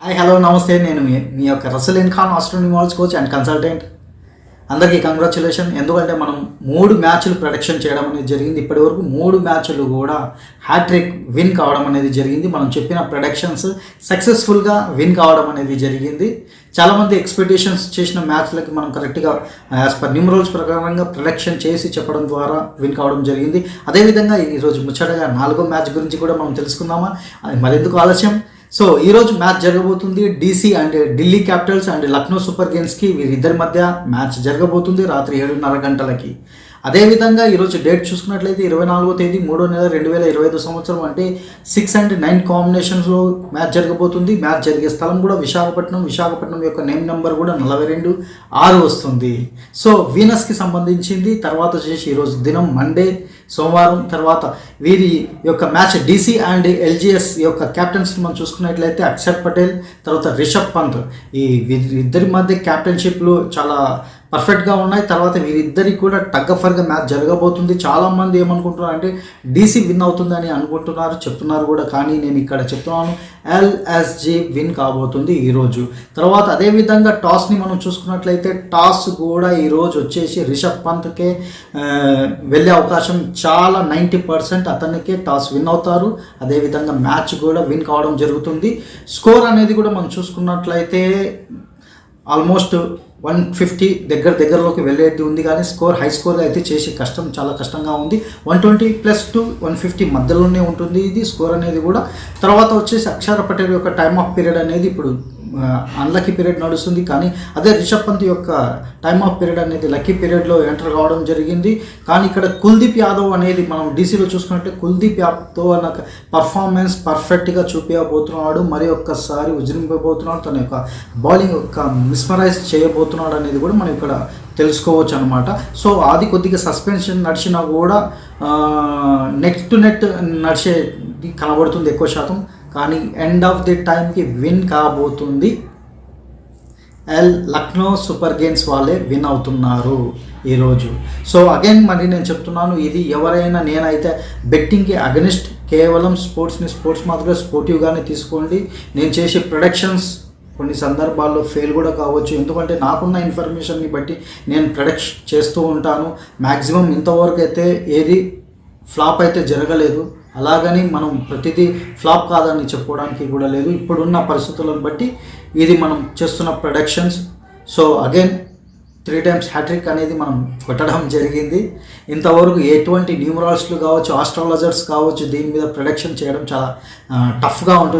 Hi hello నమస్తే. నేను మీ యొక్క రసలిన్ ఖాన్ ఆస్ట్రోనిమాల్స్ కోచ్ అండ్ కన్సల్టెంట్. అందరికీ కంగ్రాచులేషన్. ఎందుకంటే మనం 3 మ్యాచ్లు ప్రొడక్షన్ చేయడం అనేది జరిగింది. ఇప్పటివరకు 3 మ్యాచ్లు కూడా హ్యాట్రిక్ విన్ కావడం అనేది జరిగింది. మనం చెప్పిన ప్రొడక్షన్స్ సక్సెస్ఫుల్గా విన్ కావడం అనేది జరిగింది. చాలామంది ఎక్స్పెక్టేషన్స్ చేసిన మ్యాచ్లకి మనం కరెక్ట్గా యాజ్ పర్ న్యూమరల్స్ ప్రకారంగా ప్రొడక్షన్ చేసి చెప్పడం ద్వారా విన్ కావడం జరిగింది. అదేవిధంగా ఈరోజు ముచ్చటగా 4వ మ్యాచ్ గురించి కూడా మనం తెలుసుకుందామా? అది మరెందుకు ఆలస్యం. సో ఈరోజు మ్యాచ్ జరగబోతుంది. DC and Delhi Capitals and Lucknow Super కింగ్స్కి వీరిద్దరి మధ్య మ్యాచ్ జరగబోతుంది రాత్రి 7:30 గంటలకి. అదేవిధంగా ఈరోజు డేట్ చూసుకున్నట్లయితే 24వ తేదీ 3వ నెల 2025 సంవత్సరం, అంటే 6 and 9 కాంబినేషన్స్లో మ్యాచ్ జరగబోతుంది. మ్యాచ్ జరిగే స్థలం కూడా విశాఖపట్నం యొక్క నేమ్ నెంబర్ కూడా 42-6 వస్తుంది. సో వీనస్కి సంబంధించింది. తర్వాత వచ్చేసి ఈరోజు దినం మండే, సోమవారం. తర్వాత వీరి యొక్క మ్యాచ్ డీసీ అండ్ ఎల్జీఎస్ యొక్క క్యాప్టెన్స్ మనం చూసుకున్నట్లయితే అక్షర్ పటేల్, తర్వాత రిషబ్ పంత్. ఈ వీరిద్దరి మధ్య క్యాప్టెన్షిప్లు చాలా పర్ఫెక్ట్గా ఉన్నాయి. తర్వాత వీరిద్దరికి కూడా టగ్గఫర్గా మ్యాచ్ జరగబోతుంది. చాలామంది ఏమనుకుంటున్నారు అంటే డీసీ విన్ అవుతుందని అనుకుంటున్నారు, చెప్తున్నారు కూడా. కానీ నేను ఇక్కడ చెప్తున్నాను, ఎల్ఎస్జీ విన్ కాబోతుంది ఈరోజు. తర్వాత అదేవిధంగా టాస్ని మనం చూసుకున్నట్లయితే టాస్ కూడా ఈరోజు వచ్చేసి రిషబ్ పంత్కే వెళ్ళే అవకాశం చాలా 90% అతనికే టాస్ విన్ అవుతారు. అదేవిధంగా మ్యాచ్ కూడా విన్ కావడం జరుగుతుంది. స్కోర్ అనేది కూడా మనం చూసుకున్నట్లయితే ఆల్మోస్ట్ 150 దగ్గరలోకి వెళ్ళేది ఉంది. కానీ హై స్కోర్ అయితే చేసే చాలా కష్టంగా ఉంది. 120 + 150 మధ్యలోనే ఉంటుంది ఇది స్కోర్ అనేది కూడా. తర్వాత వచ్చేసి అక్షర్ పటేల్ యొక్క టైమ్ ఆఫ్ పీరియడ్ అనేది ఇప్పుడు అన్లక్కీ పీరియడ్ నడుస్తుంది. కానీ అదే రిషబ్ పంత్ యొక్క టైమ్ ఆఫ్ పీరియడ్ అనేది లక్కీ పీరియడ్లో ఎంటర్ కావడం జరిగింది. కానీ ఇక్కడ కుల్దీప్ యాదవ్ అనేది మనం డీసీలో చూసుకున్నట్టే కుల్దీప్ యాదవ్ అన్న పర్ఫార్మెన్స్ పర్ఫెక్ట్గా చూపించబోతున్నాడు. మరి ఒక్కసారి ఉజ్జరింపబోతున్నాడు. తన యొక్క బౌలింగ్ యొక్క మిస్మరైజ్ చేయబోతున్నాడు అనేది కూడా మనం ఇక్కడ తెలుసుకోవచ్చు అనమాట. సో అది కొద్దిగా సస్పెన్షన్ నడిచినా కూడా నెట్ టు నెట్ నడిచేది కనబడుతుంది ఎక్కువ శాతం. కానీ ఎండ్ ఆఫ్ ది టైంకి విన్ కాబోతుంది లక్నో సూపర్ కింగ్స్ వాళ్ళే విన్ అవుతున్నారు ఈరోజు. సో అగైన్ మరి నేను చెప్తున్నాను, ఇది ఎవరైనా, నేనైతే బెట్టింగ్కి అగెనిస్ట్, కేవలం స్పోర్ట్స్ మాత్రమే స్పోర్టివ్గానే తీసుకోండి. నేను చేసే ప్రొడక్షన్స్ కొన్ని సందర్భాల్లో ఫెయిల్ కూడా కావచ్చు. ఎందుకంటే నాకున్న ఇన్ఫర్మేషన్ని బట్టి నేను ప్రొడక్ట్ చేస్తూ ఉంటాను. మ్యాక్సిమం ఇంతవరకు అయితే ఏది ఫ్లాప్ అయితే జరగలేదు. అలాగని మనం ప్రతిదీ ఫ్లాప్ కాదని చెప్పుకోవడానికి కూడా లేదు. ఇప్పుడున్న పరిస్థితులను బట్టి ఇది మనం చేస్తున్న productions. So again 3 times hat trick అనేది మనం కొట్టడం జరిగింది. ఇంతవరకు ఎటువంటి న్యూమరాలజిస్టులు కావచ్చు, ఆస్ట్రాలజర్స్ కావచ్చు, దీని మీద ప్రొడక్షన్ చేయడం చాలా టఫ్గా ఉంటుంది.